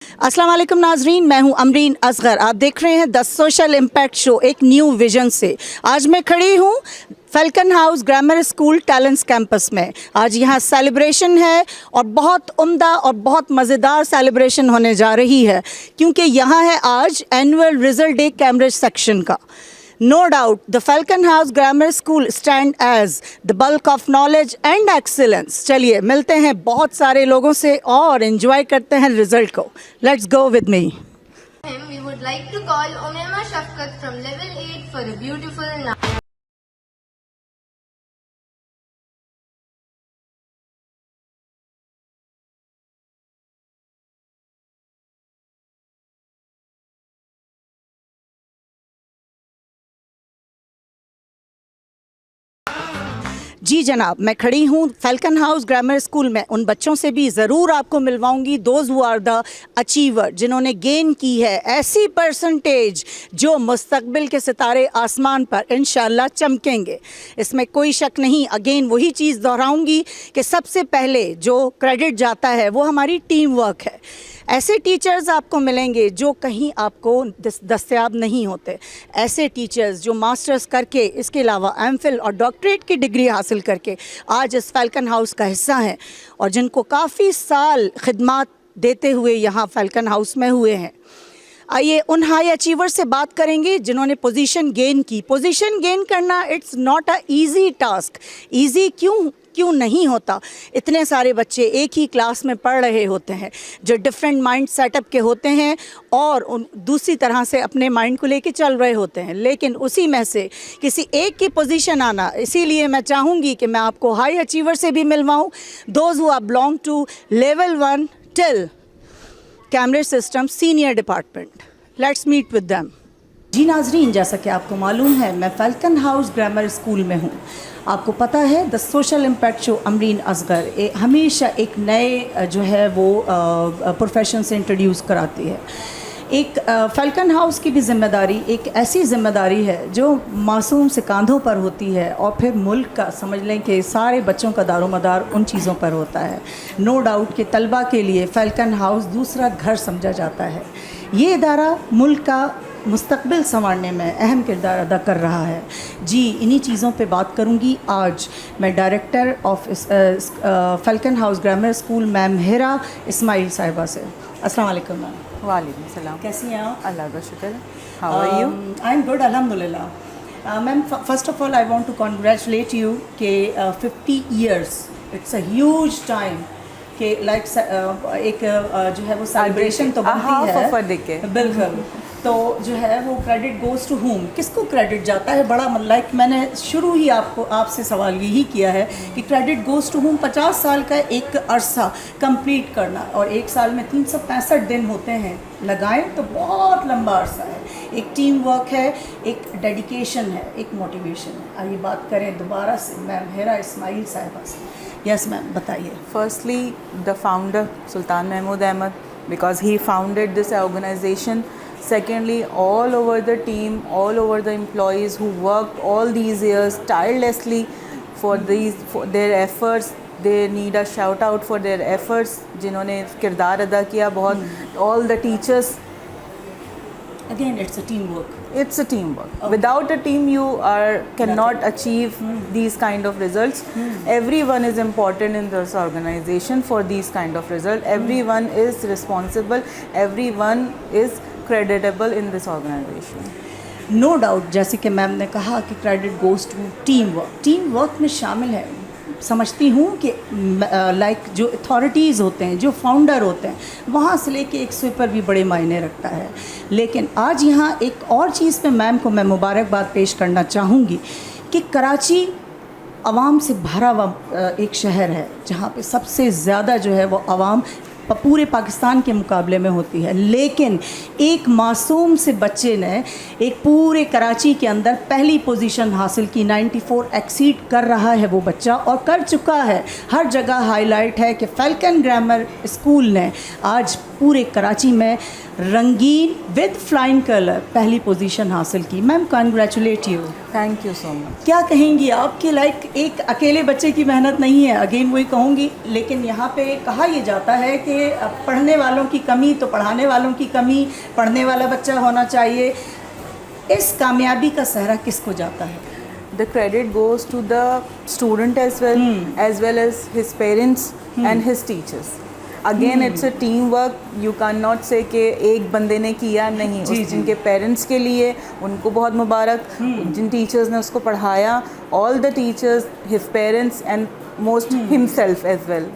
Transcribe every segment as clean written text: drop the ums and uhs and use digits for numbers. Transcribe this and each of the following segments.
अस्सलाम वालेकुम नाजरीन, मैं हूं अमरीन असगर। आप देख रहे हैं द सोशल इम्पैक्ट शो एक न्यू विजन से। आज मैं खड़ी हूं falcon House grammar school talents campus में। आज यहाँ सेलिब्रेशन है और बहुत उम्दा और बहुत मज़ेदार सेलिब्रेशन होने जा रही है, क्योंकि यहाँ है आज annual result day Cambridge section का। No doubt, the Falconhouse Grammar School stand as the bulk of knowledge and excellence. चलिए मिलते हैं बहुत सारे लोगों से और एंजॉय करते हैं रिजल्ट को। Let's go with me. We would like to call Umema Shafkat from level 8 for a beautiful night. जी जनाब, मैं खड़ी हूँ फैल्कन हाउस ग्रामर स्कूल में। उन बच्चों से भी ज़रूर आपको मिलवाऊंगी, those who are the achiever, जिन्होंने गेन की है ऐसी परसेंटेज जो मुस्तकबिल के सितारे आसमान पर इंशाल्लाह चमकेंगे। इसमें कोई शक नहीं। अगेन वही चीज़ दोहराऊंगी कि सबसे पहले जो क्रेडिट जाता है वो हमारी टीम वर्क है। ऐसे टीचर्स आपको मिलेंगे जो कहीं आपको दस्तयाब नहीं होते। ऐसे टीचर्स जो मास्टर्स करके, इसके अलावा एमफिल और डॉक्टरेट की डिग्री हासिल करके आज इस फैल्कन हाउस का हिस्सा हैं और जिनको काफ़ी साल खिदमत देते हुए यहाँ फैल्कन हाउस में हुए हैं। आइए उन हाई अचीवर से बात करेंगे जिन्होंने पोजीशन गेन की। पोजीशन गेन करना it's not a easy task. Easy क्यों नहीं होता? इतने सारे बच्चे एक ही क्लास में पढ़ रहे होते हैं जो डिफरेंट माइंड सेटअप के होते हैं और दूसरी तरह से अपने माइंड को लेके चल रहे होते हैं, लेकिन उसी में से किसी एक की पोजीशन आना। इसीलिए मैं चाहूँगी कि मैं आपको हाई अचीवर से भी मिलवाऊँ, those who are belong to level 1 till Cambridge system senior department. Let's meet with them. जी नाजरीन, जैसा कि आपको मालूम है मैं फैल्कन हाउस ग्रामर स्कूल में हूँ। आपको पता है the social impact show Amreen Asghar हमेशा एक नए जो है वो प्रोफेशन से इंट्रोड्यूस कराती है। एक फैल्कन हाउस की भी ज़िम्मेदारी एक ऐसी ज़िम्मेदारी है जो मासूम से कांधों पर होती है और फिर मुल्क का, समझ लें कि सारे बच्चों का दारोमदार उन चीज़ों पर होता है। नो डाउट कि तलबा के लिए फैल्कन हाउस दूसरा घर समझा जाता है। ये इदारा मुल्क का मुस्तकबिल संवारने में अहम किरदार अदा कर रहा है। जी इन्हीं चीज़ों पे बात करूँगी आज मैं director of Falcon House grammar School ma'am Hira Ismail साहिबा से। अस्सलाम वालेकुम मैम। वालेकुम सलाम। कैसी हैं आप? अल्लाह का शुक्र। How are you? I am good अल्हम्दुलिल्लाह। Ma'am first of all I want to congratulate you कि 50 years it's a huge time कि लाइक एक जो है वो सेलिब्रेशन तो बनती है बिल्कुल। तो जो है वो क्रेडिट गोज़ टू होम, किसको क्रेडिट जाता है? बड़ा लाइक मैंने शुरू ही आपसे सवाल यही किया है कि क्रेडिट गोज़ टू होम। 50 साल का एक अरसा कंप्लीट करना और एक साल में 365 दिन होते हैं, लगाएं तो बहुत लंबा अरसा है। एक टीम वर्क है, एक डेडिकेशन है, एक मोटिवेशन है। आइए बात करें दोबारा से मैम हिरा इस्माइल साहिबा से। यस मैम, बताइए। Firstly the founder Sultan Mahmood Ahmad, because he founded this organisation. Secondly, all over the team, all over the employees who worked all these years tirelessly for their efforts. They need a shout out for their efforts, जिन्होंने किरदार अदा किया बहुत. All the teachers. Again, it's a teamwork. It's a teamwork. Okay. Without a team, you cannot achieve these kind of results. Everyone is important in this organization for these kind of results. Everyone is responsible. Everyone is creditable in this organization. No doubt, जैसे कि ma'am ने कहा कि credit goes to team work. Team work में शामिल है, समझती हूँ कि लाइक जो अथॉरिटीज़ होते हैं, जो फाउंडर होते हैं, वहाँ से लेके एक स्वीपर भी बड़े मायने रखता है। लेकिन आज यहाँ एक और चीज़ पे मैम को मैं मुबारकबाद पेश करना चाहूँगी कि कराची आवाम से भरा हुआ एक शहर है जहाँ पे सबसे ज़्यादा जो है वो आवाम पूरे पाकिस्तान के मुकाबले में होती है। लेकिन एक मासूम से बच्चे ने एक पूरे कराची के अंदर पहली पोजीशन हासिल की। 94 एक्सीड कर रहा है वो बच्चा और कर चुका है। हर जगह हाईलाइट है कि फैल्कन ग्रामर स्कूल ने आज पूरे कराची में रंगीन विद फ्लाइंग कलर पहली पोजीशन हासिल की। Ma'am congratulate you. Thank you so much. क्या कहेंगी आपके लाइक एक अकेले बच्चे की मेहनत नहीं है, अगेन वही कहूँगी, लेकिन यहाँ पे कहा यह जाता है कि पढ़ने वालों की कमी तो पढ़ाने वालों की कमी, पढ़ने वाला बच्चा होना चाहिए। इस कामयाबी का सहरा किसको जाता है? The credit goes to the student as well as his parents and his teachers. Again, it's a teamwork. You cannot say कि एक बंदे ने किया, नहीं। जिनके पेरेंट्स के लिए उनको बहुत मुबारक, जिन टीचर्स ने उसको पढ़ाया, all the teachers, his parents and most himself as well.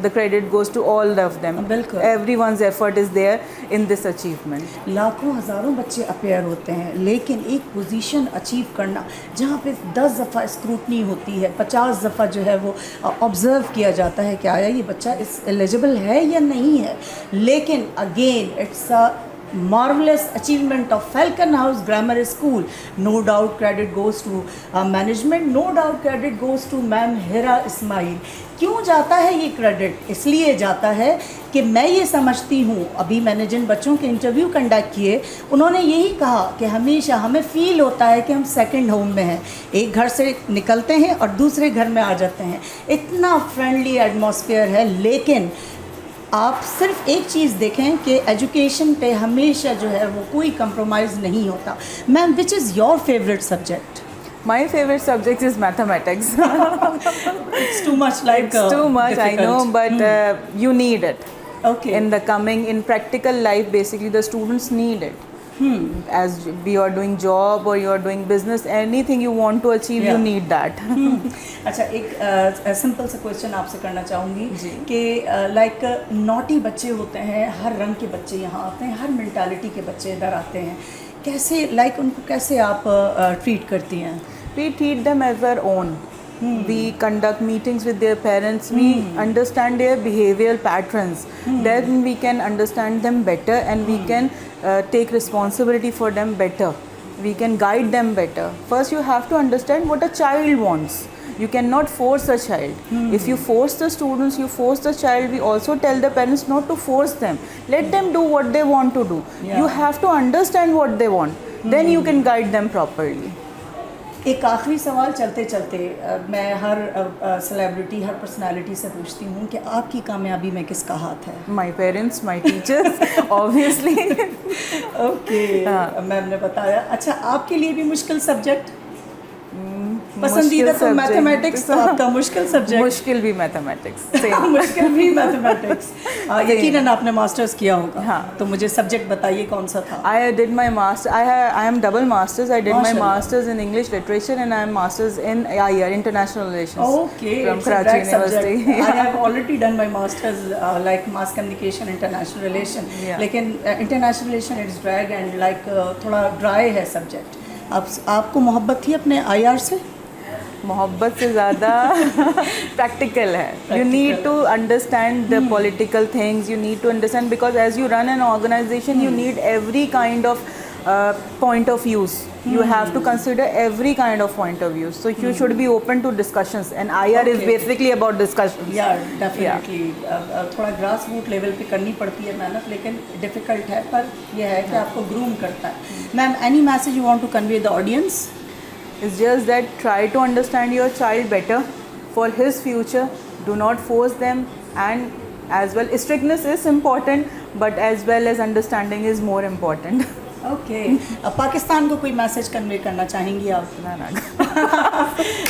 The credit goes to all of them. बिल्कुल। Everyone's effort is there in this achievement. लाखों हज़ारों बच्चे अपेयर होते हैं, लेकिन एक पोजीशन अचीव करना जहाँ पे 10 दफ़ा स्क्रूटनी होती है, 50 दफ़ा जो है वो ऑब्ज़र्व किया जाता है कि आया ये बच्चा इस एलिजिबल है या नहीं है, लेकिन again it's a marvelous achievement of Falconhouse Grammar School. No doubt credit goes to management, no doubt credit goes to ma'am Hira Ismail. क्यों जाता है ये क्रेडिट? इसलिए जाता है कि मैं ये समझती हूँ, अभी मैंने जिन बच्चों के इंटरव्यू कंडक्ट किए उन्होंने यही कहा कि हमेशा हमें फ़ील होता है कि हम सेकंड होम में हैं, एक घर से निकलते हैं और दूसरे घर में आ जाते हैं, इतना फ्रेंडली एटमॉस्फेयर है। लेकिन आप सिर्फ एक चीज़ देखें कि एजुकेशन पे हमेशा जो है वो कोई कंप्रोमाइज़ नहीं होता। Ma'am which is your favourite subject? My favorite subject is mathematics. It's too much like It's too much, I know, but you need it. Okay. In practical life, basically the students need it. As you are doing job or you are doing business, anything you want to achieve, you need that. अच्छा, एक simple सा question आपसे करना चाहूँगी कि like naughty बच्चे होते हैं, हर रंग के बच्चे यहाँ आते हैं, हर मेंटालिटी के बच्चे इधर आते हैं, कैसे लाइक उनको कैसे आप ट्रीट करती हैं? We treat them as our own. We conduct meetings with their parents. We understand their behavioral patterns. Then we can understand them better and we can take responsibility for them better. We can guide them better. First, you have to understand what a child wants. You cannot force a child. If you force the students, you force the child. We also tell the parents not to force them. Let them do what they want to do. You have to understand what they want. Then you can guide them properly. एक आखिरी सवाल चलते चलते मैं हर celebrity, हर personality से पूछती हूँ कि आपकी कामयाबी में किसका हाथ है? My parents, my teachers, obviously. Okay, ma'am ने बताया। अच्छा, आपके लिए भी मुश्किल सब्जेक्ट? पसंदीदा तो मैथमेटिक्स, आपका मुश्किल सब्जेक्ट? मुश्किल भी मैथमेटिक्स। मुश्किल भी मैथमेटिक्स। यकीनन आपने मास्टर्स किया होगा। हाँ। तो मुझे सब्जेक्ट बताइए कौन सा था? I did my master. I am double masters. I did my masters in English literature and I am masters in IR International Relations. Okay. From Karachi University. I have already done my masters like mass communication, international relation. लेकिन international relation it's drag and like थोड़ा dry है subject. आपको मोहब्बत थी अपने IR से? मोहब्बत से ज़्यादा प्रैक्टिकल है। You need to understand the political things. You need to understand because as you run an organization, you need every kind of point of views. You have to consider every kind of point of views. So you should be open to discussions. And IR is basically about discussions. Yeah, definitely. थोड़ा grass root level पे करनी पड़ती है मेहनत, लेकिन difficult है, पर यह है कि आपको ग्रूम करता है। Ma'am, any message you want to convey the audience? It's just that try to understand your child better for his future. Do not force them, and as well strictness is important, but as well as understanding is more important. Okay, Pakistan को कोई message convey करना चाहेंगी आप? ना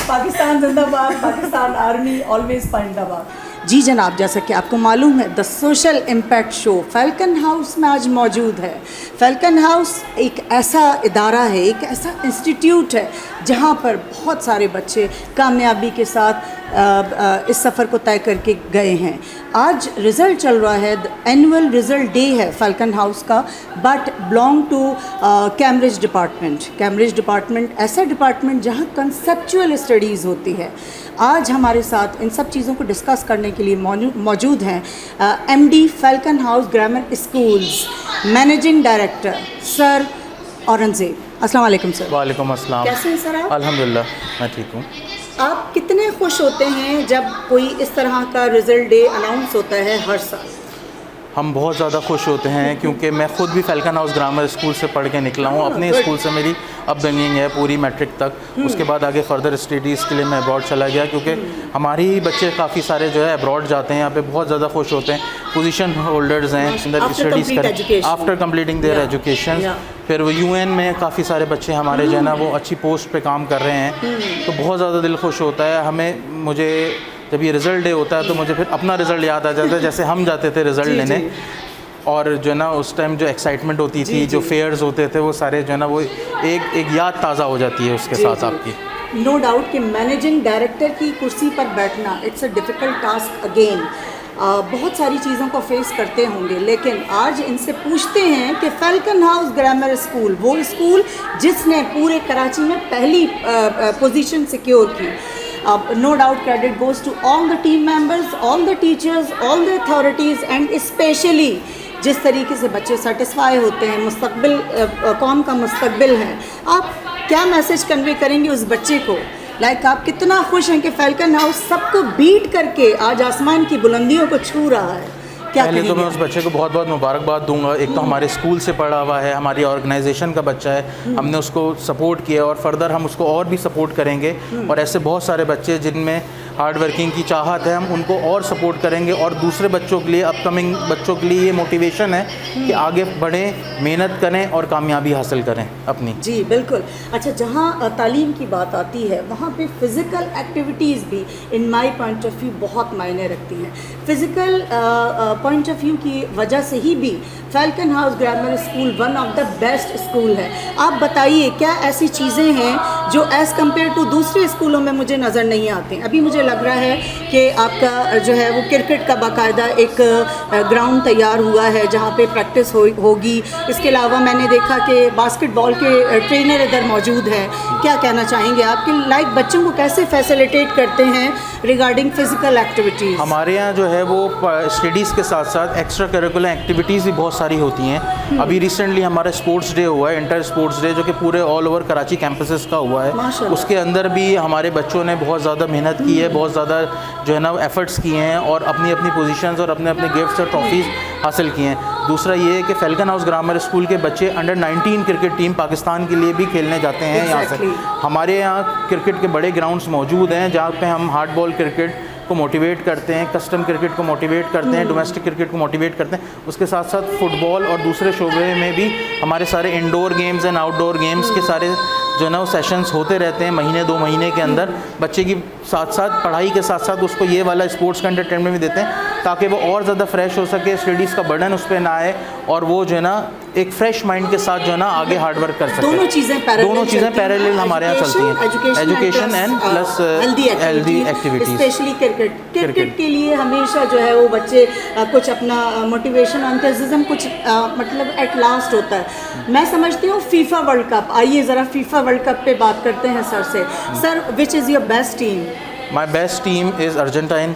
पाकिस्तान जिंदाबाद, Pakistan army always जिंदाबाद। जी जनाब, जैसा कि आपको मालूम है the social impact show falcon house में आज मौजूद है। फैल्कन हाउस एक ऐसा इदारा है, एक ऐसा इंस्टीट्यूट है जहाँ पर बहुत सारे बच्चे कामयाबी के साथ इस सफ़र को तय करके गए हैं। आज रिज़ल्ट चल रहा है, द एनुअल रिज़ल्ट डे है फैल्कन हाउस का, but belong to Cambridge department. Cambridge department ऐसा डिपार्टमेंट जहाँ कंसेप्चुअल स्टडीज़ होती है। आज हमारे साथ इन सब चीज़ों को डिस्कस करने के लिए मौजूद हैं MD falcon House grammar schools, managing director sir Aurangzeb. अस्सलाम वालेकुम सर। वालेकुम अस्सलाम। कैसे हैं सर आप? अल्हम्दुलिल्लाह, मैं ठीक हूँ। आप कितने खुश होते हैं जब कोई इस तरह का रिज़ल्ट डे अनाउंस होता है हर साल? हम बहुत ज़्यादा खुश होते हैं क्योंकि मैं ख़ुद भी फैल्कन हाउस ग्रामर स्कूल से पढ़ के निकला हूँ। अपने स्कूल से मेरी अपब्रिंगिंग है पूरी मैट्रिक तक। उसके बाद आगे फर्दर स्टडीज़ के लिए मैं अब्रॉड चला गया क्योंकि हमारे ही बच्चे काफ़ी सारे जो है अब्रॉड जाते हैं, यहाँ पे बहुत ज़्यादा खुश होते हैं। पोजीशन होल्डर्स हैं अंदर स्टडीज़ करें आफ्टर कंप्लीटिंग देयर एजुकेशन। फिर वो यूएन में काफ़ी सारे बच्चे हमारे जो है ना वो अच्छी पोस्ट पे काम कर रहे हैं, तो बहुत ज़्यादा दिल खुश होता है। मुझे जब ये रिज़ल्ट डे होता है तो मुझे फिर अपना रिज़ल्ट याद आ जाता है, जैसे हम जाते थे रिज़ल्ट लेने और जो है ना उस टाइम जो एक्साइटमेंट होती थी, जो फेयर्स होते थे, वो सारे जो है ना वो एक याद ताज़ा हो जाती है उसके साथ आपकी। नो डाउट कि मैनेजिंग डायरेक्टर की कुर्सी पर बैठना it's a difficult task again. बहुत सारी चीज़ों को फेस करते होंगे, लेकिन आज इनसे पूछते हैं कि फैल्कन हाउस ग्रामर स्कूल, वो स्कूल जिसने पूरे कराची में पहली पोजीशन सिक्योर की। No doubt credit goes to all the team members, all the teachers, all the authorities and especially जिस तरीके से बच्चे सेटिस्फाई होते हैं, मुस्तकबिल कौम का मुस्तकबिल है। आप क्या मैसेज कन्वे करेंगे उस बच्चे को? आप कितना खुश हैं कि फैल्कन हाउस सबको बीट करके आज आसमान की बुलंदियों को छू रहा है? पहले तो मैं उस बच्चे को बहुत बहुत मुबारकबाद दूंगा। एक तो हमारे स्कूल से पढ़ा हुआ है, हमारी ऑर्गेनाइजेशन का बच्चा है, हमने उसको सपोर्ट किया और फर्दर हम उसको और भी सपोर्ट करेंगे। और ऐसे बहुत सारे बच्चे जिनमें हार्ड वर्किंग की चाहत है, हम उनको और सपोर्ट करेंगे। और दूसरे बच्चों के लिए, अपकमिंग बच्चों के लिए ये मोटिवेशन है कि आगे बढ़ें, मेहनत करें और कामयाबी हासिल करें अपनी। जी बिल्कुल। अच्छा, जहाँ तालीम की बात आती है वहाँ पे फ़िज़िकल एक्टिविटीज़ भी in my point of view बहुत मायने रखती हैं। फ़िज़िकल पॉइंट ऑफ व्यू की वजह से ही भी falcon House grammar school one of the best school है। आप बताइए क्या ऐसी चीज़ें हैं जो एज़ कम्पेयर टू दूसरे स्कूलों में मुझे नज़र नहीं आती? अभी मुझे लग रहा है कि आपका जो है वो क्रिकेट का बाकायदा एक ग्राउंड तैयार हुआ है जहाँ पे प्रैक्टिस होगी। इसके अलावा मैंने देखा कि बास्केटबॉल के ट्रेनर इधर मौजूद है। क्या कहना चाहेंगे आप कि बच्चों को कैसे फैसिलिटेट करते हैं रिगार्डिंग फ़िज़िकल एक्टिविटीज़? हमारे यहाँ जो है वो स्टडीज़ के साथ साथ एक्स्ट्रा करिकुलर एक्टिविटीज़ भी बहुत सारी होती हैं। अभी रिसेंटली हमारा स्पोर्ट्स डे हुआ है, इंटर स्पोर्ट्स डे, जो कि पूरे ऑल ओवर कराची कैंपसेस का हुआ है। उसके अंदर भी हमारे बच्चों ने बहुत ज़्यादा मेहनत की है, बहुत ज़्यादा जो है ना एफ़र्ट्स किए हैं और अपनी अपनी पोजीशंस और अपने अपने गिफ्ट्स और ट्रॉफीज़ हासिल किए हैं। दूसरा ये है कि फैल्कन हाउस ग्रामर स्कूल के बच्चे अंडर 19 क्रिकेट टीम पाकिस्तान के लिए भी खेलने जाते हैं। यहाँ से हमारे यहाँ क्रिकेट के बड़े ग्राउंड्स मौजूद हैं जहाँ पे हम हार्ड बॉल क्रिकेट को मोटिवेट करते हैं, कस्टम क्रिकेट को मोटिवेट करते हैं, डोमेस्टिक क्रिकेट को मोटिवेट करते हैं। उसके साथ साथ फुटबॉल और दूसरे शोबे में भी हमारे सारे indoor games and outdoor games के सारे जो है ना वो सेशंस होते रहते हैं महीने 2 महीने के अंदर। बच्चे की साथ साथ पढ़ाई के साथ साथ उसको ये वाला स्पोर्ट्स का एंटरटेनमेंट भी देते हैं ताकि वो और ज़्यादा फ्रेश हो सके, स्टडीज़ का बर्डन उस पर ना आए और वो जो है ना एक फ्रेश माइंड के साथ जो है ना आगे हार्ड वर्क कर सके। दोनों चीज़ें पैरेलल हमारे यहाँ चलती हैं, education and plus healthy activities. Specially cricket के लिए हमेशा जो है वो बच्चे कुछ अपना मोटिवेशन एंथुसिज्म कुछ मतलब एट लास्ट होता है। मैं समझती हूँ फीफा वर्ल्ड कप, आइए ज़रा फीफा वर्ल्ड कप पे बात करते हैं सर से। Sir, which is your best team? My best team is Argentine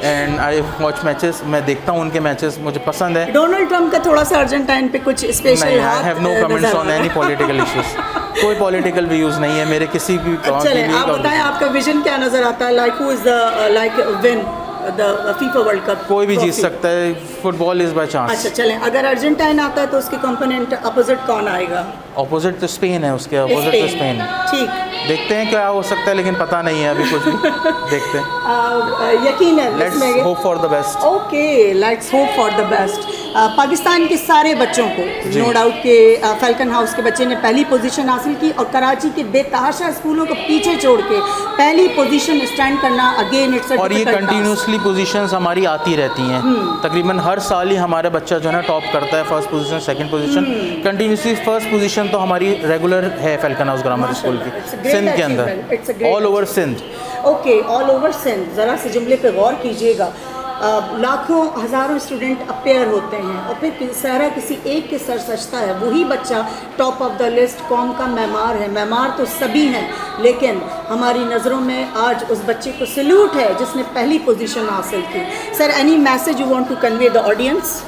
and I watch matches. मैं देखता हूँ उनके मैचेस, मुझे पसंद है। डोनाल्ड ट्रम्प का थोड़ा सा अर्जेंटाइन पे कुछ स्पेशल? नहीं, I have no comments on any political issues. कोई पॉलिटिकल व्यूज़ नहीं है मेरे किसी भी। चलिए आप बताएं आपका विजन क्या नज़र आता है? Like who is the win the FIFA world cup? कोई भी जीत सकता है, फुटबॉल इज़ बाय चांस। अच्छा चलें, अगर अर्जेंटाइन आता है तो उसके कंपोनेंट अपोजिट कौन आएगा? अपोजिट तो स्पेन है, उसके अपोजिट तो स्पेन। ठीक, देखते हैं क्या हो सकता है, लेकिन पता नहीं है अभी कुछ भी। देखते हैं, यकीन है। Let's hope for the best. Okay, let's hope for the best. Pakistan के सारे बच्चों को नो डाउट के फैल्कन हाउस के बच्चे ने पहली पोजीशन हासिल की और कराची के बेतहाशा स्कूलों को पीछे छोड़ के पहली पोजीशन स्टैंड करना अगेन इट्स और ये कंटिन्यूसली पोजीशंस हमारी आती रहती हैं। तकरीबन हर साल ही हमारा बच्चा जो है ना टॉप करता है, first position, second position, continuously first position तो हमारी रेगुलर है फैल्कन हाउस ग्रामर स्कूल की सिंध के अंदर, all over Sindh. Okay, all over Sindh. ज़रा से जुमले पे गौर कीजिएगा। लाखों हज़ारों स्टूडेंट अपेयर होते हैं और फिर सारा किसी एक के सर सजता है, वही बच्चा टॉप ऑफ द लिस्ट कौम का मेमार है। मेमार तो सभी हैं, लेकिन हमारी नज़रों में आज उस बच्चे को सल्यूट है जिसने पहली पोजीशन हासिल की। Sir, any message you want to convey the audience?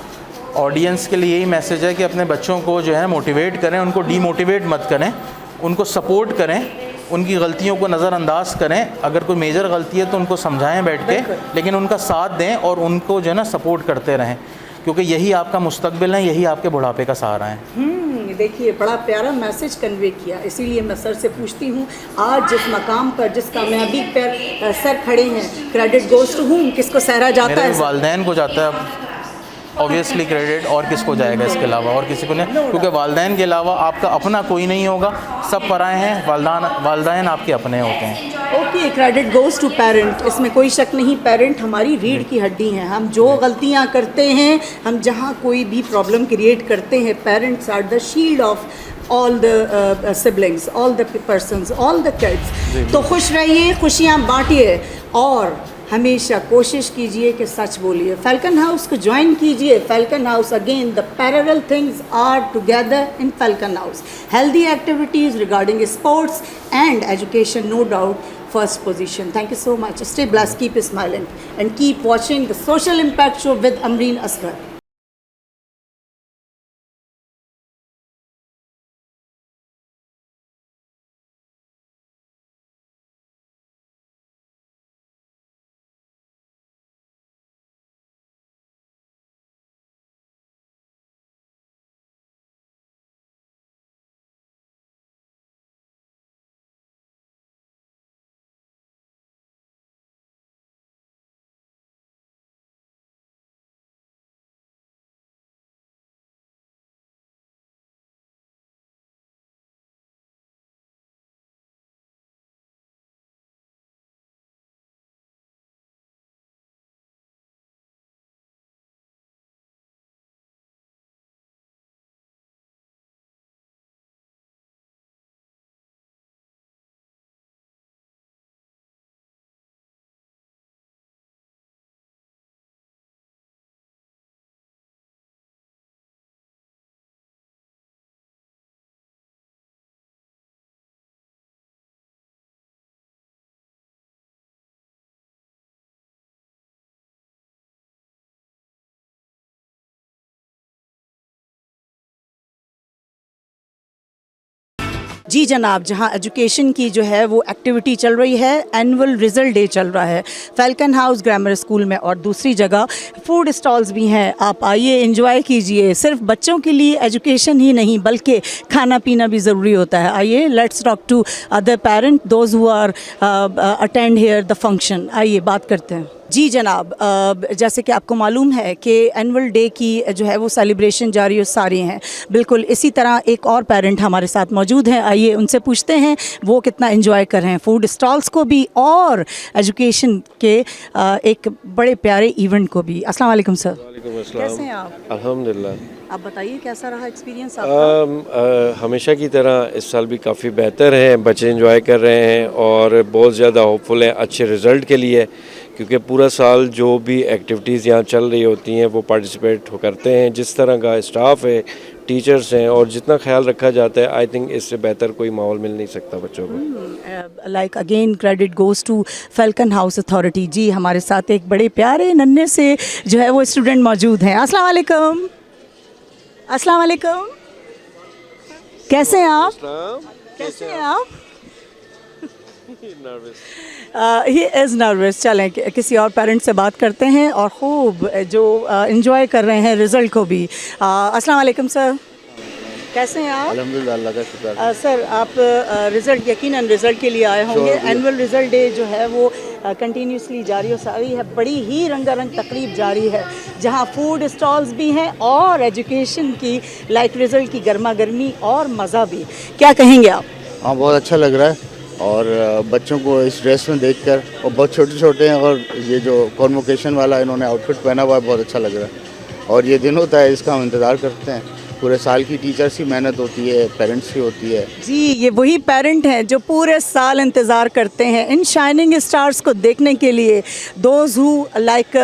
Audience के लिए यही मैसेज है कि अपने बच्चों को जो है मोटिवेट करें, उनको डीमोटिवेट मत करें, उनको सपोर्ट करें, उनकी गलतियों को नज़रअंदाज करें। अगर कोई मेजर गलती है तो उनको समझाएं बैठ के, लेकिन उनका साथ दें और उनको जो है ना सपोर्ट करते रहें। क्योंकि यही आपका मुस्तकबिल है, यही आपके बुढ़ापे का सहारा है। देखिए बड़ा प्यारा मैसेज कन्वे किया, इसीलिए मैं सर से पूछती हूँ आज जिस मकाम पर जिस कामयाबी पर सर खड़े हैं, क्रेडिट गोज़ टू हूम, किसको सहरा जाता मेरे है? वालिदैन को जाता है ऑब्वियसली क्रेडिट, और किसको जाएगा इसके अलावा, और किसी को नहीं, क्योंकि वालिदैन के अलावा आपका अपना कोई नहीं होगा, सब पराए हैं। वालिदैन आपके अपने होते हैं। Okay, credit goes to parent, इसमें कोई शक नहीं। पेरेंट हमारी रीढ़ की हड्डी हैं। हम जो गलतियां करते हैं, हम जहां कोई भी प्रॉब्लम क्रिएट करते हैं, parents are the shield of all the siblings, all the persons, all the kids. तो खुश रहिए, खुशियाँ बांटिए और हमेशा कोशिश कीजिए कि सच बोलिए। फैल्कन हाउस को ज्वाइन कीजिए। Falcon House again, the parallel things are together in Falcon House. Healthy activities regarding sports and education, no doubt first position. Thank you so much. Stay blessed, keep smiling and keep watching the Social Impact Show with Amreen Asghar. जी जनाब, जहां education की जो है वो activity चल रही है, annual result day चल रहा है फैल्कन हाउस ग्रामर स्कूल में, और दूसरी जगह फूड स्टॉल्स भी हैं। आप आइए, एंजॉय कीजिए। सिर्फ बच्चों के लिए एजुकेशन ही नहीं बल्कि खाना पीना भी ज़रूरी होता है। आइए, let's talk to other parent, those who are attend here the function. आइए बात करते हैं। जी जनाब, जैसे कि आपको मालूम है कि एनुअल डे की जो है वो सेलिब्रेशन जारी और सारी हैं। बिल्कुल इसी तरह एक और पेरेंट हमारे साथ मौजूद हैं। आइए उनसे पूछते हैं वो कितना एंजॉय कर रहे हैं फूड स्टॉल्स को भी और एजुकेशन के एक बड़े प्यारे इवेंट को भी। अस्सलाम वालेकुम सर। कैसे हैं आप? अल्हम्दुलिल्लाह। आप बताइए कैसा रहा एक्सपीरियंस आपका? हमेशा की तरह इस साल भी काफ़ी बेहतर है, बच्चे एंजॉय कर रहे हैं और बहुत ज़्यादा होपफुल हैं अच्छे रिज़ल्ट के लिए, क्योंकि पूरा साल जो भी एक्टिविटीज़ यहाँ चल रही होती हैं वो पार्टिसिपेट करते हैं। जिस तरह का स्टाफ है, टीचर्स हैं और जितना ख्याल रखा जाता है, आई थिंक इससे बेहतर कोई माहौल मिल नहीं सकता बच्चों को। Like again credit goes to Falcon House authority. जी हमारे साथ एक बड़े प्यारे नन्हे से जो है वो स्टूडेंट मौजूद हैं। अस्सलाम वालेकुम। अस्सलाम वालेकुम, कैसे हैं आप? कैसे हैं आप? He is nervous. चलें किसी और पेरेंट से बात करते हैं और खूब जो एंजॉय कर रहे हैं रिज़ल्ट को भी। अस्सलाम वालेकुम सर, कैसे हैं आप? अल्हम्दुलिल्लाह, अल्लाह का शुक्र। सर आप रिज़ल्ट यकीनन रिज़ल्ट के लिए आए होंगे। एनुअल रिज़ल्ट डे जो है वो कंटिन्यूसली जारी और सारी है। बड़ी ही रंगारंग तकरीब जारी है जहां फूड स्टॉल्स भी हैं और एजुकेशन की लाइक रिज़ल्ट की गर्मा गर्मी और मज़ा भी। क्या कहेंगे आप? हाँ, बहुत अच्छा लग रहा है और बच्चों को इस ड्रेस में देखकर, और बहुत छोटे छोटे हैं और ये जो कॉन्वोकेशन वाला इन्होंने आउटफिट पहना हुआ है बहुत अच्छा लग रहा है। और ये दिन होता है इसका हम इंतज़ार करते हैं। पूरे साल की टीचर्स की मेहनत होती है, पेरेंट्स की होती है। जी ये वही पेरेंट हैं जो पूरे साल इंतज़ार करते हैं इन शाइनिंग स्टार्स को देखने के लिए। Those who like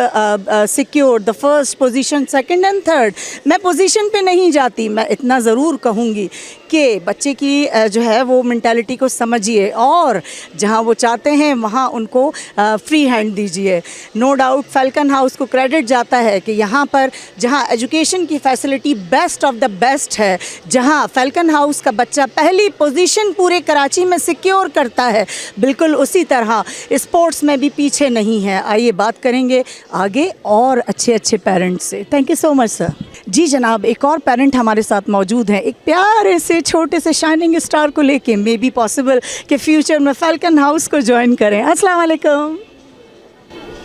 secure the first position, second and third. मैं पोजीशन पे नहीं जाती, मैं इतना ज़रूर कहूँगी कि बच्चे की जो है वो मेंटालिटी को समझिए और जहाँ वो चाहते हैं वहाँ उनको फ्री हैंड दीजिए। नो डाउट फैल्कन हाउस को क्रेडिट जाता है कि यहाँ पर जहाँ एजुकेशन की facility best of the the best है, जहां फैल्कन हाउस का बच्चा पहली पोजीशन पूरे कराची में सिक्योर करता है, बिल्कुल उसी तरह स्पोर्ट्स में भी पीछे नहीं है। आइए बात करेंगे आगे और अच्छे अच्छे पेरेंट्स से। Thank you so much sir. जी जनाब, एक और पेरेंट हमारे साथ मौजूद हैं, एक प्यारे से छोटे से शाइनिंग स्टार को लेके, मे बी पॉसिबल कि फ्यूचर में फैल्कन हाउस को ज्वाइन करें। अस्सलाम वालेकुम।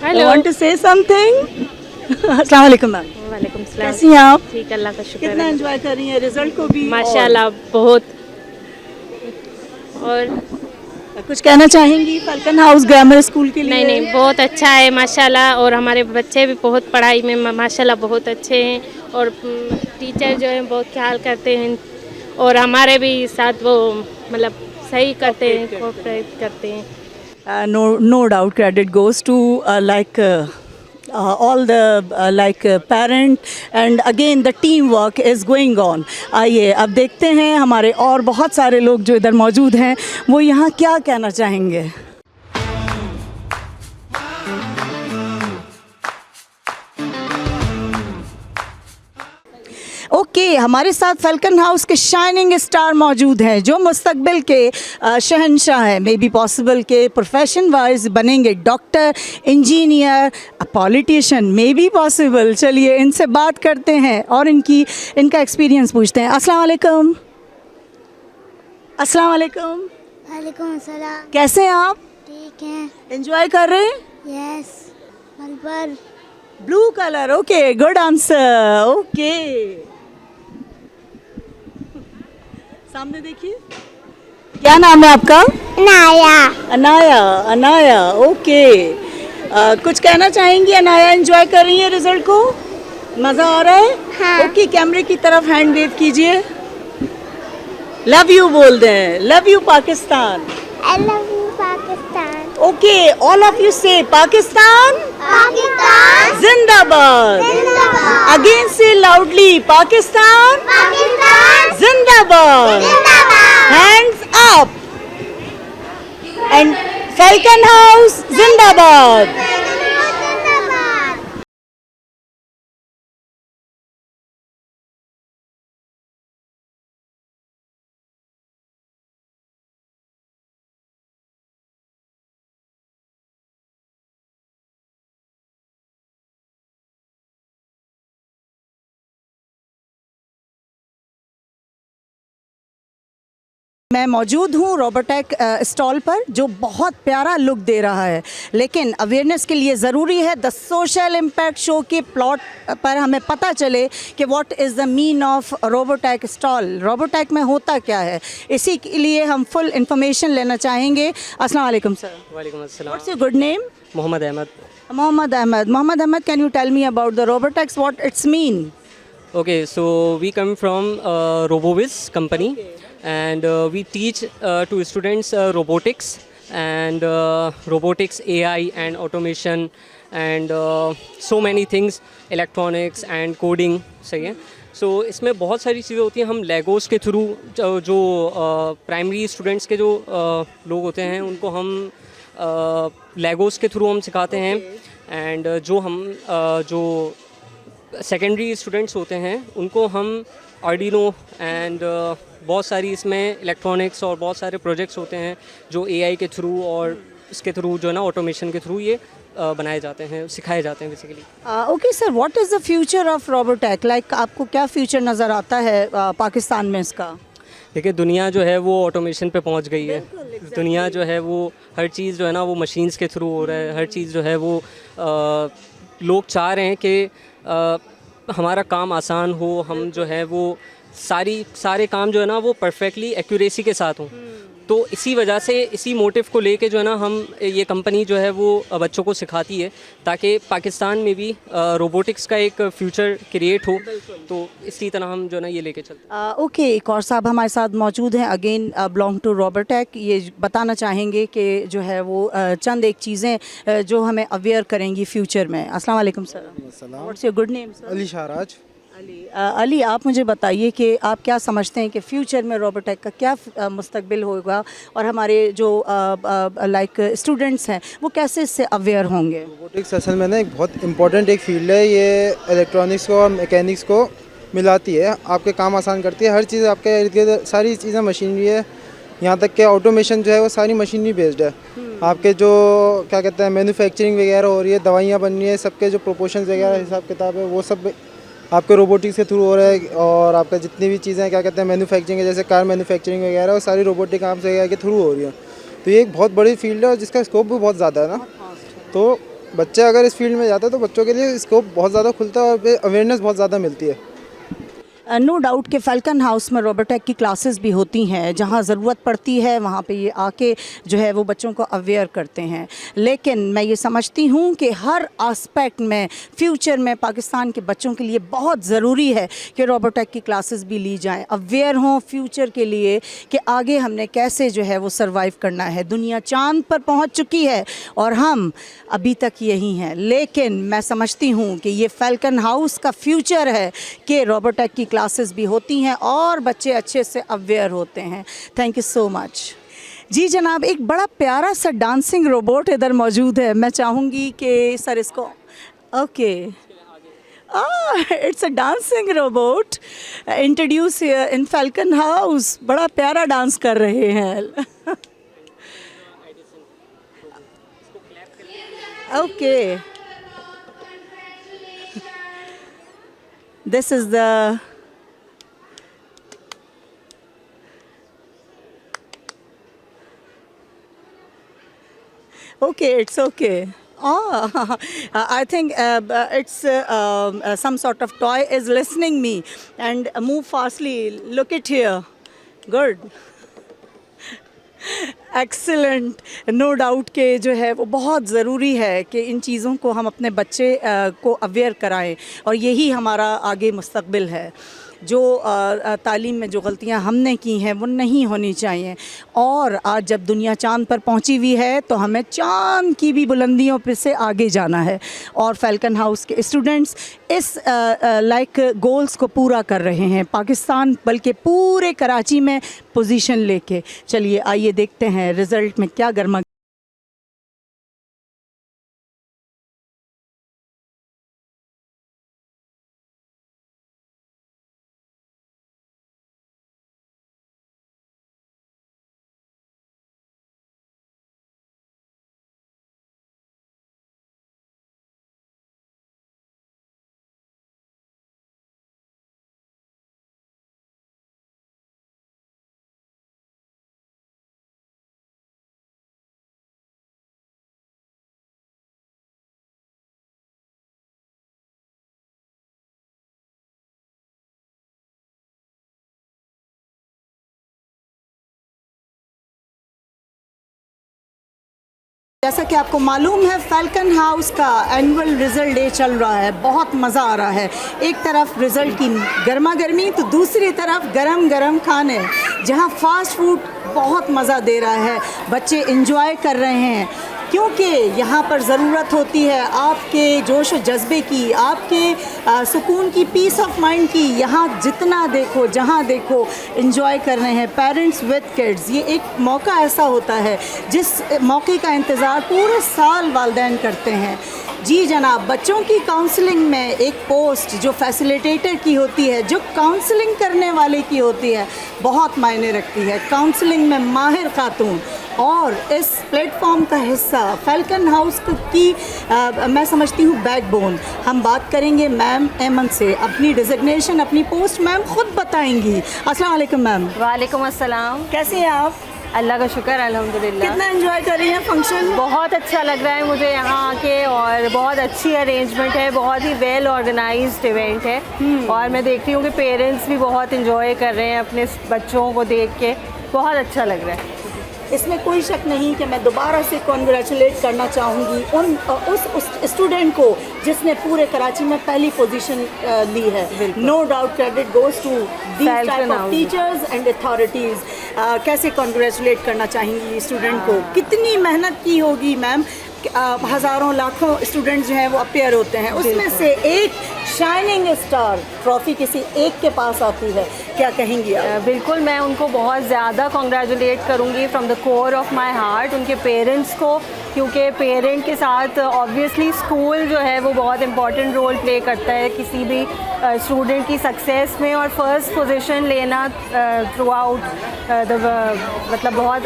Hello. Want to say something? अस्सलाम वालेकुम मैम। वालेकुम सलाम। कैसी हैं आप? ठीक, अल्लाह का शुक्र कितना है। एंजॉय कर रही हैं रिजल्ट को भी? माशाल्लाह बहुत। और कुछ कहना चाहेंगी फैल्कन हाउस ग्रामर स्कूल के लिए? नहीं बहुत अच्छा है माशाल्लाह, और हमारे बच्चे भी बहुत पढ़ाई में माशाल्लाह बहुत अच्छे हैं, और टीचर जो हैं बहुत ख्याल करते हैं, और हमारे भी साथ वो मतलब सही करते हैं, कोऑपरेट करते हैं। No doubt credit goes to all the parent, and again the teamwork is going on. आइए अब देखते हैं हमारे और बहुत सारे लोग जो इधर मौजूद हैं वो यहाँ क्या कहना चाहेंगे। ओके, हमारे साथ फैल्कन हाउस के शाइनिंग स्टार मौजूद हैं जो मुस्तकबिल के शहंशाह हैं, मे बी पॉसिबल के प्रोफेशन वाइज बनेंगे doctor, engineer, politician, may be possible. चलिए इनसे बात करते हैं और इनका एक्सपीरियंस पूछते हैं। अस्सलाम वालेकुम। अस्सलाम वालेकुम। वालेकुम अस्सलाम। कैसे हैं आप? ठीक हैं। एंजॉय कर रहे हैं? यस। मलबर। Blue colour, okay, good answer. Okay, सामने देखिए, क्या नाम है आपका? नाया। अनाया। अनाया, ओके। कुछ कहना चाहेंगी अनाया? एंजॉय कर रही हैं रिजल्ट को? मज़ा आ रहा है? हाँ। ओके, कैमरे की तरफ हैंड वेव कीजिए। लव यू बोल दें। Love you Pakistan. I love you Pakistan. Okay, all of you से पाकिस्तान पाकिस्तान जिंदाबाद। जिंदाबाद। अगेन से लाउडली, पाकिस्तान पाकिस्तान जिंदाबाद। जिंदाबाद। Hands up and falcon house जिंदाबाद। मैं मौजूद हूँ रोबोटेक स्टॉल पर जो बहुत प्यारा लुक दे रहा है, लेकिन अवेयरनेस के लिए ज़रूरी है द सोशल इम्पैक्ट शो के प्लॉट पर हमें पता चले कि what is the mean of Robotech stall, Robotech में होता क्या है। इसी के लिए हम फुल इंफॉर्मेशन लेना चाहेंगे। अस्सलाम वालेकुम सर। वालेकुम अस्सलाम। What's your good name? Mohammad Ahmed. Mohammad Ahmed. Mohammad Ahmed, can you tell me about the robotics, what it's mean? Okay, so we come from RoboViz company, and we teach to students robotics and robotics, AI and automation and so many things, electronics and coding, सही है। So इसमें बहुत सारी चीज़ें होती हैं। हम Legos के थ्रू जो प्राइमरी स्टूडेंट्स के जो लोग होते हैं उनको हम लेगोस के थ्रू हम सिखाते हैं, एंड जो हम जो सेकेंडरी स्टूडेंट्स होते हैं उनको हम आर्डिनो एंड बहुत सारी इसमें इलेक्ट्रॉनिक्स और बहुत सारे प्रोजेक्ट्स होते हैं जो एआई के थ्रू और इसके थ्रू जो है ना ऑटोमेशन के थ्रू ये बनाए जाते हैं, सिखाए जाते हैं basically. Okay sir, what is the future of Robotech? Like आपको क्या फ्यूचर नज़र आता है पाकिस्तान में इसका? देखिए, दुनिया जो है वो ऑटोमेशन पे पहुंच गई है। दुनिया जो है वो हर चीज़ जो है ना वो मशीन्स के थ्रू हो रहा है। हर चीज़ जो है वो लोग चाह रहे हैं कि हमारा काम आसान हो, हम जो है वो सारे काम जो है ना वो परफेक्टली एक्यूरेसी के साथ हों। तो इसी वजह से, इसी मोटिव को लेके जो है ना हम ये कंपनी जो है वो बच्चों को सिखाती है ताकि पाकिस्तान में भी रोबोटिक्स का एक फ्यूचर क्रिएट हो। तो इसी तरह हम जो है ना ये लेके चलते हैं। ओके, एक और साहब हमारे साथ मौजूद हैं, अगेन बिलोंग टू रोबोटेक। ये बताना चाहेंगे कि जो है वो चंद एक चीज़ें जो हमें अवेयर करेंगी फ्यूचर में। अस्सलाम वालेकुम sir. What's your good name sir? Ali Shahraz. Ali, आप मुझे बताइए कि आप क्या समझते हैं कि फ्यूचर में रोबोटेक का क्या मुस्तकबिल होगा और हमारे जो लाइक स्टूडेंट्स हैं वो कैसे इससे अवेयर होंगे? रोबोटिक्स असल में ना एक बहुत इंपॉर्टेंट एक फील्ड है। ये इलेक्ट्रॉनिक्स को और मैकेनिक्स को मिलाती है, आपके काम आसान करती है। हर चीज़ आपके इर्द गिर्द सारी चीज़ें मशीनरी है, यहाँ तक कि ऑटोमेशन जो है वो सारी मशीनरी बेस्ड है। आपके जो क्या कहते हैं मैन्युफैक्चरिंग वगैरह हो रही है, दवाइयाँ बन रही है, सबके जो प्रोपोर्शंस वगैरह हिसाब किताब है वो सब आपके रोबोटिक्स के थ्रू हो रहा है। और आपका जितनी भी चीज़ें क्या कहते हैं मैन्युफैक्चरिंग है, जैसे कार मैन्युफैक्चरिंग वगैरह, वो सारी रोबोटिक आर्म्स वगैरह के थ्रू हो रही है। तो ये एक बहुत बड़ी फील्ड है और जिसका स्कोप भी बहुत ज़्यादा है ना। तो बच्चे अगर इस फील्ड में जाते हैं तो बच्चों के लिए स्कोप बहुत ज़्यादा खुलता है और अवेयरनेस बहुत ज़्यादा मिलती है। नो डाउट कि फैल्कन हाउस में रोबोटेक की क्लासेस भी होती हैं, जहाँ ज़रूरत पड़ती है वहाँ पे ये आके जो है वो बच्चों को अवेयर करते हैं। लेकिन मैं ये समझती हूँ कि हर आस्पेक्ट में फ्यूचर में पाकिस्तान के बच्चों के लिए बहुत ज़रूरी है कि रोबोटेक की क्लासेस भी ली जाएं, अवेयर हों फ्यूचर के लिए कि आगे हमने कैसे जो है वो सर्वाइव करना है। दुनिया चाँद पर पहुँच चुकी है और हम अभी तक यही हैं, लेकिन मैं समझती हूँ कि ये फैल्कन हाउस का फ्यूचर है कि रोबोटेक की क्लासेस भी होती हैं और बच्चे अच्छे से अवेयर होते हैं। Thank you so much. जी जनाब, एक बड़ा प्यारा सा डांसिंग रोबोट इधर मौजूद है, मैं चाहूँगी कि सर इसको okay it's a dancing robot introduce in Falcon house. बड़ा प्यारा डांस कर रहे हैं। Okay, this is the okay, it's okay. I think it's some sort of toy is listening me and move fastly. Look at here. Good. Excellent. No doubt के जो है वो बहुत ज़रूरी है कि इन चीज़ों को हम अपने बच्चे को अवेयर कराएं और यही हमारा आगे मुस्तकबिल है। जो तालीम में जो गलतियां हमने की हैं वो नहीं होनी चाहिए। और आज जब दुनिया चाँद पर पहुंची हुई है तो हमें चाँद की भी बुलंदियों पे से आगे जाना है और फैल्कन हाउस के स्टूडेंट्स इस लाइक गोल्स को पूरा कर रहे हैं, पाकिस्तान बल्कि पूरे कराची में पोजीशन लेके। चलिए आइए देखते हैं रिज़ल्ट में क्या गर्मा जैसा कि आपको मालूम है फैल्कन हाउस का एनुअल रिज़ल्ट डे चल रहा है। बहुत मज़ा आ रहा है। एक तरफ रिज़ल्ट की गर्मा गर्मी तो दूसरी तरफ गरम गरम खाने, जहां फास्ट फूड बहुत मज़ा दे रहा है। बच्चे एंजॉय कर रहे हैं क्योंकि यहाँ पर ज़रूरत होती है आपके जोश व जज्बे की, आपके सुकून की, पीस ऑफ माइंड की। यहाँ जितना देखो जहाँ देखो एंजॉय कर रहे हैं पेरेंट्स विद किड्स। ये एक मौका ऐसा होता है जिस मौके का इंतज़ार पूरे साल वालिदैन करते हैं। जी जनाब, बच्चों की काउंसलिंग में एक पोस्ट जो फैसिलिटेटर की होती है, जो काउंसलिंग करने वाले की होती है, बहुत मायने रखती है। काउंसलिंग में माहिर खातून और इस प्लेटफॉर्म का हिस्सा फैल्कन हाउस की मैं समझती हूँ बैकबोन। हम बात करेंगे मैम एमन से। अपनी डिजिग्नेशन, अपनी पोस्ट मैम खुद बताएंगी। अस्सलाम वालेकुम मैम। वालेकुम अस्सलाम। कैसे हैं आप? अल्लाह का शुक्र, अल्हम्दुलिल्लाह। कितना एंजॉय कर रही हैं फंक्शन? बहुत अच्छा लग रहा है मुझे यहाँ आके और बहुत अच्छी अरेंजमेंट है, बहुत ही वेल ऑर्गेनाइज्ड इवेंट है। और मैं देखती हूँ कि पेरेंट्स भी बहुत एंजॉय कर रहे हैं अपने बच्चों को देख के, बहुत अच्छा लग रहा है। इसमें कोई शक नहीं कि मैं दोबारा से कॉन्ग्रेचुलेट करना चाहूँगी उस स्टूडेंट को जिसने पूरे कराची में पहली पोजीशन ली है। No doubt credit goes to these type of teachers and authorities. कैसे कॉन्ग्रेचुलेट करना चाहेंगी स्टूडेंट को? कितनी मेहनत की होगी मैम? हज़ारों लाखों स्टूडेंट्स जो हैं वो अपेयर होते हैं, उसमें से एक शाइनिंग स्टार ट्रॉफ़ी किसी एक के पास आती है। क्या कहेंगी आप? बिल्कुल, मैं उनको बहुत ज़्यादा कॉन्ग्रेचुलेट करूँगी from the core of my heart, उनके पेरेंट्स को क्योंकि पेरेंट के साथ ऑब्वियसली स्कूल जो है वो बहुत इम्पॉर्टेंट रोल प्ले करता है किसी भी स्टूडेंट की सक्सेस में, और फर्स्ट पोजीशन लेना थ्रू आउट मतलब बहुत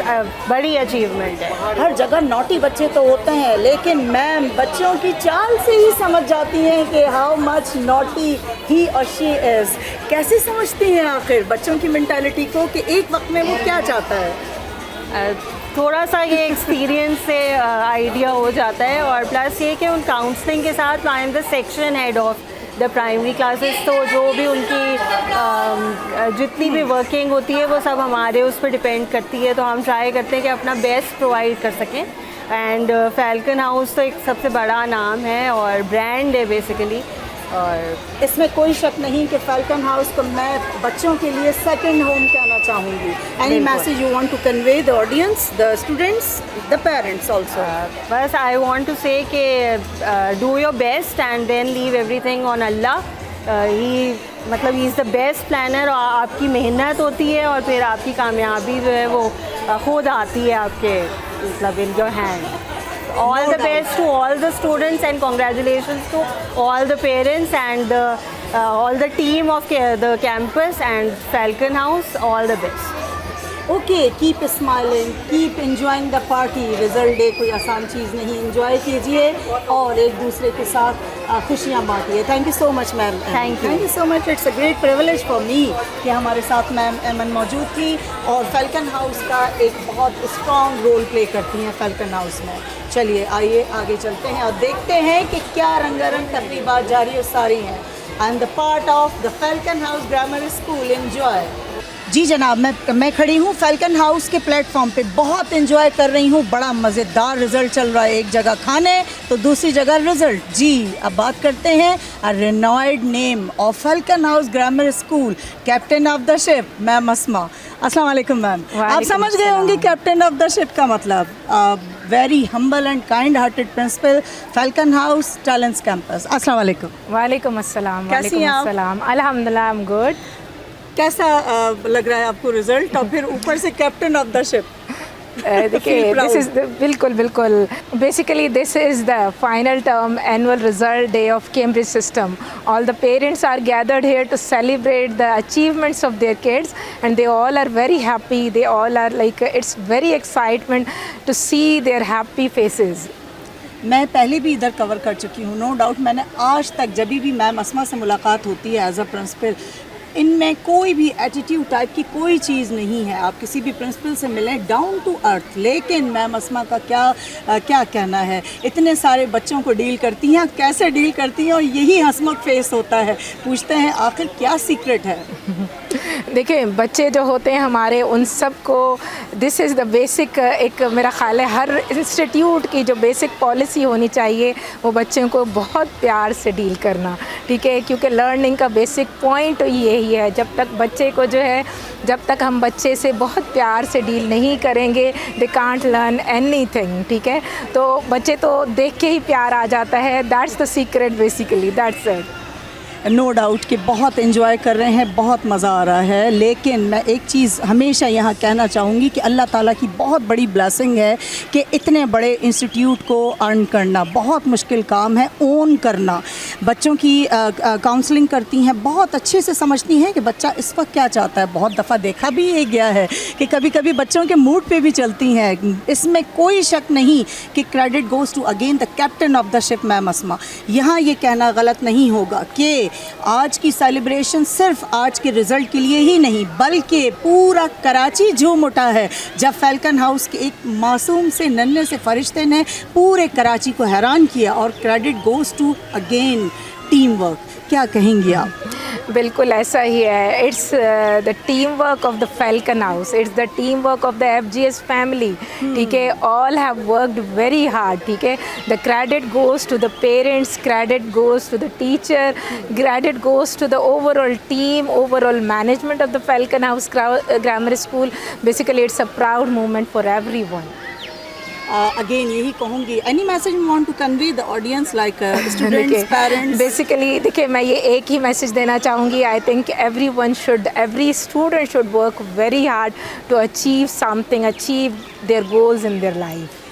बड़ी अचीवमेंट है। हर जगह नॉटी बच्चे तो होते हैं, लेकिन मैम बच्चों की चाल से ही समझ जाती हैं कि हाउ मच नॉटी ही और शी इज़। कैसे समझती हैं आखिर बच्चों की मेंटालिटी को कि एक वक्त में वो क्या चाहता है? थोड़ा सा ये एक्सपीरियंस से आइडिया हो जाता है, और प्लस ये कि उन काउंसलिंग के साथ आई am the section head of the primary classes, तो जो भी उनकी जितनी भी वर्किंग होती है वो सब हमारे उस पर डिपेंड करती है। तो हम ट्राई करते हैं कि अपना बेस्ट प्रोवाइड कर सकें। एंड फैल्कन हाउस तो एक सबसे बड़ा नाम है और ब्रांड है बेसिकली, और इसमें कोई शक नहीं कि फैल्कन हाउस को मैं बच्चों के लिए सेकंड होम कहना चाहूँगी। Any message you want to convey the audience, the students, the parents also? बस आई वांट टू से कि do your best and then leave everything on Allah. He मतलब he is the best planner. आपकी मेहनत होती है और फिर आपकी कामयाबी जो है वो खुद आती है आपके मतलब in your hand. All the best to all the students and congratulations to all the parents and all the team of the campus and Falcon House. All the best. Okay, keep smiling, keep enjoying the party. Result day कोई आसान चीज़ नहीं, enjoy कीजिए और एक दूसरे के साथ खुशियाँ बांटिए। Thank you so much ma'am. Thank you so much. It's a great privilege for me कि हमारे साथ मैम एमन मौजूद थी और फैल्कन हाउस का एक बहुत स्ट्रॉन्ग रोल प्ले करती हैं फैल्कन हाउस में। चलिए आइए आगे चलते हैं और देखते हैं कि क्या रंगारंग तकरीबात जारी और सारी हैं। I am the part of the Falcon House grammar School. Enjoy. जी जनाब, मैं खड़ी हूँ फैल्कन हाउस के प्लेटफॉर्म पे, बहुत एंजॉय कर रही हूँ। बड़ा मज़ेदार रिज़ल्ट चल रहा है, एक जगह खाने तो दूसरी जगह रिज़ल्ट। जी अब बात करते हैं a renowned name of Falcon House grammar School, captain of the ship ma'am Asma. अस्सलाम वालेकुम मैम। आप समझ गए होंगे कैप्टन ऑफ द शिप का मतलब। Very humble and kind hearted principal, Falcon House, talents campus. अस्सलाम वालेकुम। वालेकुम अस्सलाम। कैसी हैं आप? अल्हम्दुलिल्लाह, आई एम गुड। कैसा लग रहा है आपको रिजल्ट, और फिर ऊपर से कैप्टन ऑफ द शिप? देखिए, दिस इज़ बिल्कुल बिल्कुल basically this is the final term annual result day of Cambridge system. All the parents are gathered here to celebrate the achievements of their kids, and they all are very happy. They all are like, it's very excitement to see their happy faces. मैं पहले भी इधर cover कर चुकी हूँ, no doubt. मैंने आज तक जब भी मैम अस्मा से मुलाकात होती है एज अ प्रिंसिपल, इनमें कोई भी एटीट्यूड टाइप की कोई चीज़ नहीं है। आप किसी भी प्रिंसिपल से मिलें, डाउन टू अर्थ। लेकिन मैम अस्मा का क्या कहना है, इतने सारे बच्चों को डील करती हैं, कैसे डील करती हैं, और यही हंसमुख फेस होता है। पूछते हैं आखिर क्या सीक्रेट है? देखिए, बच्चे जो होते हैं हमारे, उन सबको दिस इज़ द बेसिक, एक मेरा ख्याल है हर इंस्टीट्यूट की जो बेसिक पॉलिसी होनी चाहिए वो बच्चों को बहुत प्यार से डील करना, ठीक है? क्योंकि लर्निंग का बेसिक पॉइंट यही है। जब तक बच्चे को जो है, जब तक हम बच्चे से बहुत प्यार से डील नहीं करेंगे, दे कांट लर्न एनीथिंग, ठीक है? तो बच्चे तो देख के ही प्यार आ जाता है। That's the secret basically, that's it. No doubt कि बहुत एंजॉय कर रहे हैं, बहुत मज़ा आ रहा है। लेकिन मैं एक चीज़ हमेशा यहाँ कहना चाहूँगी कि अल्लाह ताला की बहुत बड़ी ब्लेसिंग है कि इतने बड़े इंस्टीट्यूट को अर्न करना बहुत मुश्किल काम है। ओन करना, बच्चों की काउंसलिंग करती हैं, बहुत अच्छे से समझती हैं कि बच्चा इस वक्त क्या चाहता है। बहुत दफ़ा देखा भी ये गया है कि कभी कभी बच्चों के मूड पे भी चलती हैं। इसमें कोई शक नहीं कि credit goes to again the captain of the ship ma'am Asma. यहाँ ये कहना गलत नहीं होगा कि आज की सेलिब्रेशन सिर्फ आज के रिज़ल्ट के लिए ही नहीं, बल्कि पूरा कराची झूम उठा है जब फैल्कन हाउस के एक मासूम से नन्हे से फरिश्ते ने पूरे कराची को हैरान किया। और credit goes to again team work. क्या कहेंगी आप? बिल्कुल ऐसा ही है। It's the team work of the Falcon House, it's the team work of the FGS family, ठीक है? All have worked very hard, ठीक है? The credit goes to the parents, credit goes to the teacher, credit goes to the overall team, overall management of the Falcon House grammar school. Basically it's a proud moment for everyone. Again यही कहूँगी, any message you want to convey the audience like students, parents? Basically देखिए, मैं ये एक ही message देना चाहूँगी. I think every student should work very hard to achieve something, achieve their goals in their life.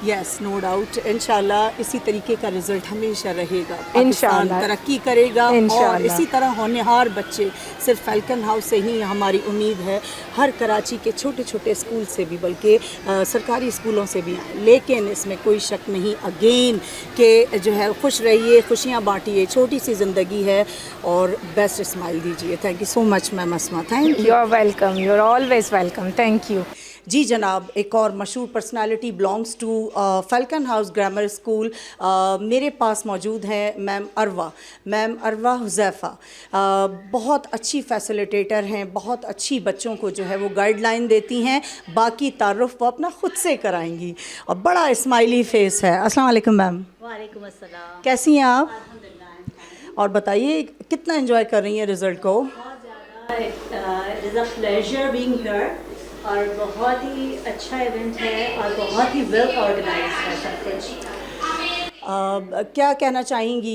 Yes, no doubt, इंशाल्लाह इसी तरीके का रिजल्ट हमेशा रहेगा। पाकिस्तान इंशाल्लाह। तरक्की करेगा और इंशाल्लाह। इसी तरह होनहार बच्चे सिर्फ फैल्कन हाउस से ही हमारी उम्मीद है हर कराची के छोटे छोटे स्कूल से भी, बल्कि सरकारी स्कूलों से भी आए। लेकिन इसमें कोई शक नहीं अगेन कि जो है खुश रहिए, खुशियाँ बांटिए, छोटी सी ज़िंदगी है और बेस्ट स्माइल दीजिए। Thank you so much ma'am Asma, thank you. You are welcome, you are always welcome, thank you. जी जनाब, एक और मशहूर personality belongs to Falcon House grammar School मेरे पास मौजूद हैं मैम अरवा हुज़ैफ़ा। बहुत अच्छी फैसिलिटेटर हैं, बहुत अच्छी बच्चों को जो है वो गाइडलाइन देती हैं। बाकी तारुफ वो अपना ख़ुद से कराएंगी और बड़ा स्माइली फेस है। अस्सलाम वालेकुम मैम। वालेकुम अस्सलाम। कैसी हैं आप? और बताइए कितना एंजॉय कर रही हैं रिज़ल्ट को? बहुत ज़्यादा, it is a pleasure being here और बहुत ही अच्छा इवेंट है और बहुत ही वेल ऑर्गेनाइज्ड है सब कुछ। क्या कहना चाहेंगी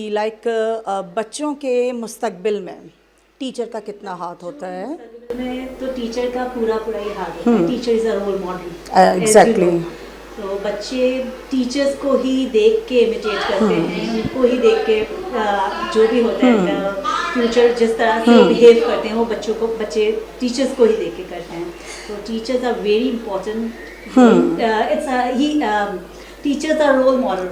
बच्चों के मुस्तकबिल में टीचर का कितना हाथ होता है? में तो टीचर का पूरा ही हाथ होता है। Teacher is a role model. Exactly. तो बच्चे टीचर्स को ही देख के इमिटेट करते हैं, उनको ही देख के जो भी होता है फ्यूचर जिस तरह से बिहेव करते हैं वो बच्चे टीचर्स को ही देख के करते हैं। तो teachers are very important. Teachers are role model.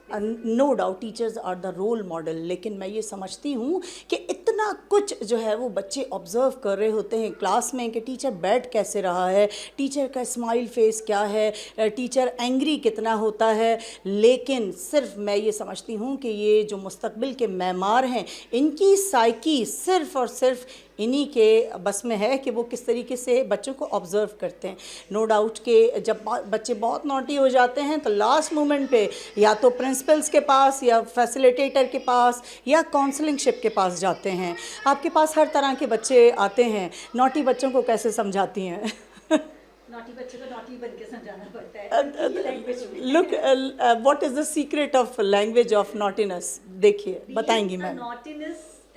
No doubt teachers are the role model. लेकिन मैं ये समझती हूँ कि इतना कुछ जो है वो बच्चे ऑब्ज़र्व कर रहे होते हैं क्लास में कि टीचर बैठ कैसे रहा है, टीचर का स्माइल फेस क्या है, टीचर एंग्री कितना होता है। लेकिन सिर्फ मैं ये समझती हूँ कि ये जो मुस्तकबिल के मेमार हैं इनकी साइकी सिर्फ़ और सिर्फ इन्हीं के बस में है कि वो किस तरीके से बच्चों को ऑब्ज़र्व करते हैं। नो डाउट कि जब बच्चे बहुत नॉटी हो जाते हैं तो लास्ट मोमेंट पे या तो प्रिंसिपल्स के पास या फैसिलिटेटर के पास या काउंसलिंगशिप के पास जाते हैं। आपके पास हर तरह के बच्चे आते हैं, नॉटी बच्चों को कैसे समझाती हैं? नॉटी बच्चे को नॉटी बन के समझाना पड़ता है। Look, what is the secret of language of naughtiness? देखिए बताएंगी ma'am.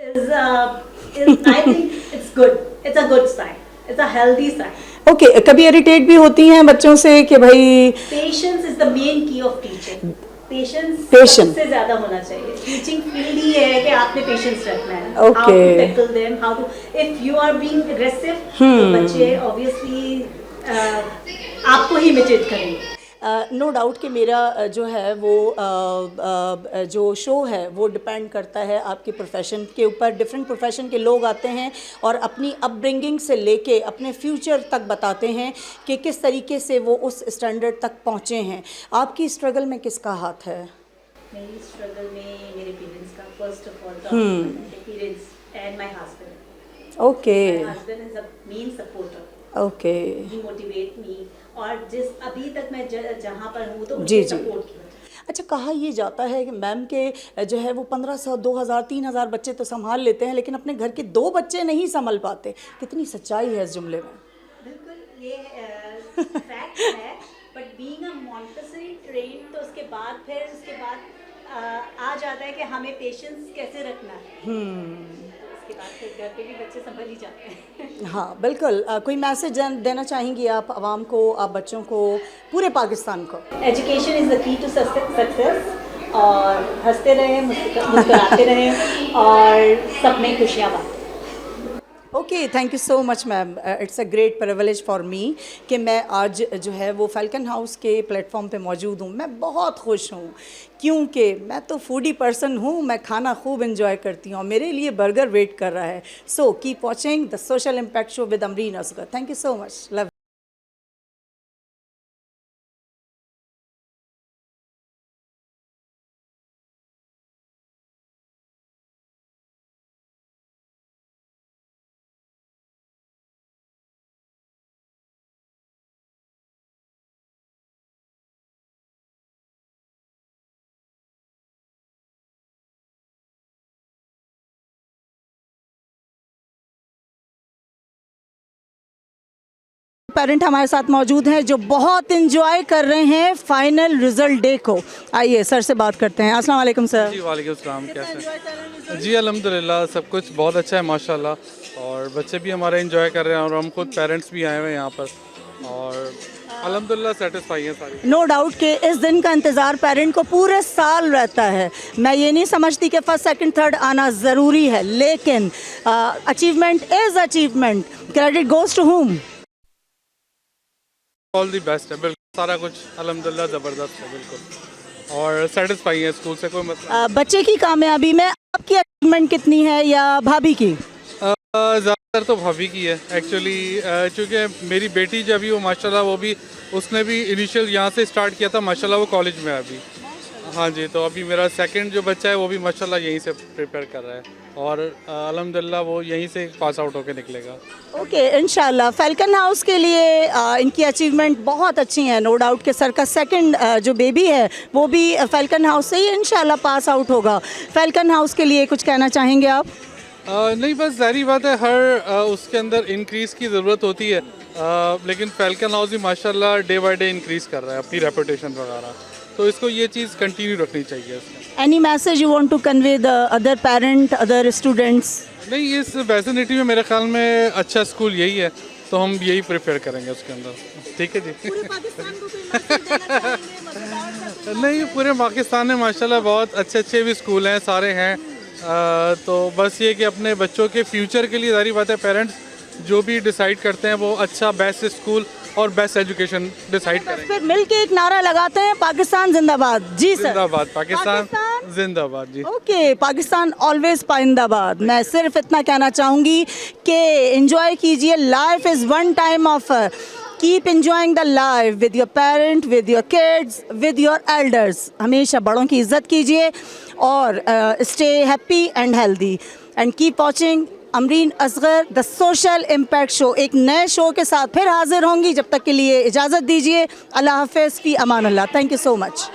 I think it's good. It's a good sign. It's a healthy sign. Okay, कभी इरिटेट भी होती हैं बच्चों से कि भाई? Patience is the main key of teaching. Patience सबसे ज़्यादा होना चाहिए। Teaching फील्ड ही है कि आपने patience रखना है। Okay. How to tackle them, how to. If you are being aggressive, तो बच्चे obviously आपको ही imitate करेंगे। नो डाउट कि मेरा जो है वो जो शो है वो डिपेंड करता है आपके प्रोफेशन के ऊपर। डिफरेंट प्रोफेशन के लोग आते हैं और अपनी अपब्रिंगिंग से लेके अपने फ्यूचर तक बताते हैं कि किस तरीके से वो उस स्टैंडर्ड तक पहुँचे हैं। आपकी स्ट्रगल में किसका हाथ है? मेरी स्ट्रगल में मेरे पेरेंट्स का, first of all parents and my husband. Okay. My husband is a main supporter. Okay. He motivate me और जिस अभी तक मैं जहाँ पर हूँ तो जी मुझे सपोर्ट किया। अच्छा, कहा ये जाता है कि मैम के जो है वो 1500, 2000, 3000 बच्चे तो संभाल लेते हैं लेकिन अपने घर के 2 बच्चे नहीं संभाल पाते। कितनी सच्चाई है इस जुमले में? बिल्कुल ये फैक्ट है। But being a Montessori train तो उसके बाद आ जाता है कि हमें पेशेंस कैसे रखना है। उसके बाद फिर घर पे भी बच्चे संभल ही जाते हैं। हाँ बिल्कुल। कोई मैसेज देना चाहेंगी आप आवाम को, आप बच्चों को, पूरे पाकिस्तान को? Education is the key to success और हंसते रहें, मुस्कुराते रहें और सब में खुशियाँ बांटें। Okay, thank you so much ma'am. It's a great privilege for me कि मैं आज जो है वो फैल्कन हाउस के प्लेटफॉर्म पे मौजूद हूँ। मैं बहुत खुश हूँ क्योंकि मैं तो फूडी पर्सन हूँ, मैं खाना खूब इंजॉय करती हूँ और मेरे लिए बर्गर वेट कर रहा है। So keep watching the social impact show with Amreen Asghar. Thank you so much. Love. Parent हमारे साथ मौजूद हैं जो बहुत इंजॉय कर रहे हैं फाइनल रिजल्ट डे को। आइए सर से बात करते हैं। अस्सलाम वालेकुम सर। जी वालेकुम सलाम। कैसे? जी अल्हम्दुलिल्लाह सब कुछ बहुत अच्छा है माशाल्लाह और बच्चे भी हमारे इंजॉय कर रहे हैं और हम खुद पेरेंट्स भी आए हुए हैं यहाँ पर। और अल्हम्दुलिल्लाह सेटिस्फाई हैं सारी। नो डाउट कि इस दिन का इंतज़ार पेरेंट को पूरे साल रहता है। मैं ये नहीं समझती कि फर्स्ट सेकंड थर्ड आना ज़रूरी है, लेकिन achievement is achievement. Credit goes to whom? All the best है, बिल्कुल सारा कुछ अल्हम्दुलिल्लाह ज़बरदस्त है बिल्कुल, और सेटिस्फाई है स्कूल से, कोई मसला बच्चे की कामयाबी में आपकी अचीवमेंट कितनी है या भाभी की? ज़्यादातर तो भाभी की है एक्चुअली, चूँकि मेरी बेटी जो अभी वो माशाल्लाह वो भी उसने भी इनिशियल यहाँ से स्टार्ट किया था, माशाल्लाह वो कॉलेज में है अभी। हाँ जी, तो अभी मेरा सेकंड जो बच्चा है वो भी माशाल्लाह यहीं से प्रिपेयर कर रहा है, और अल्हम्दुलिल्लाह वो यहीं से पास आउट होकर निकलेगा। ओके, इंशाल्लाह। फैल्कन हाउस के लिए इनकी अचीवमेंट बहुत अच्छी है, नो डाउट कि सर का सेकंड जो बेबी है वो भी फैल्कन हाउस से ही इंशाल्लाह पास आउट होगा। फैल्कन हाउस के लिए कुछ कहना चाहेंगे आप? नहीं, बस ज़ाहिर बात है हर उसके अंदर इंक्रीज़ की ज़रूरत होती है, लेकिन फैल्कन हाउस भी माशाल्लाह डे बाय डे इंक्रीज़ कर रहा है अपनी रेपुटेशन वगैरह, तो इसको ये चीज़ कंटिन्यू रखनी चाहिए। Any message you want to convey the other parent, other students? नहीं, इस वैसिनिटी में मेरे ख्याल में अच्छा स्कूल यही है, तो हम यही प्रेफर करेंगे उसके अंदर। ठीक है जी। नहीं, पूरे पाकिस्तान में माशाल्लाह बहुत अच्छे अच्छे भी स्कूल हैं, सारे हैं, तो बस ये कि अपने बच्चों के फ्यूचर के लिए ज़ाहिर बात है पेरेंट्स जो भी डिसाइड करते हैं वो अच्छा बेस्ट स्कूल और बेस्ट एजुकेशन डिसाइड करेंगे। फिर मिलके एक नारा लगाते हैं, पाकिस्तान जिंदाबाद। जी सर। जिंदाबाद पाकिस्तान जिंदाबाद जी। ओके, पाकिस्तान ऑलवेज पाइंदाबाद। मैं सिर्फ इतना कहना चाहूँगी कि एंजॉय कीजिए, life is one time offer. Keep enjoying the life with your parent, with your kids, with your elders. हमेशा बड़ों की इज्जत कीजिए और stay happy and healthy and keep watching Amreen Asghar the social impact show. एक नए शो के साथ फिर हाजिर होंगी, जब तक के लिए इजाज़त दीजिए। अल्लाह हाफ़िज़, फ़ी अमान Allah. Thank you so much.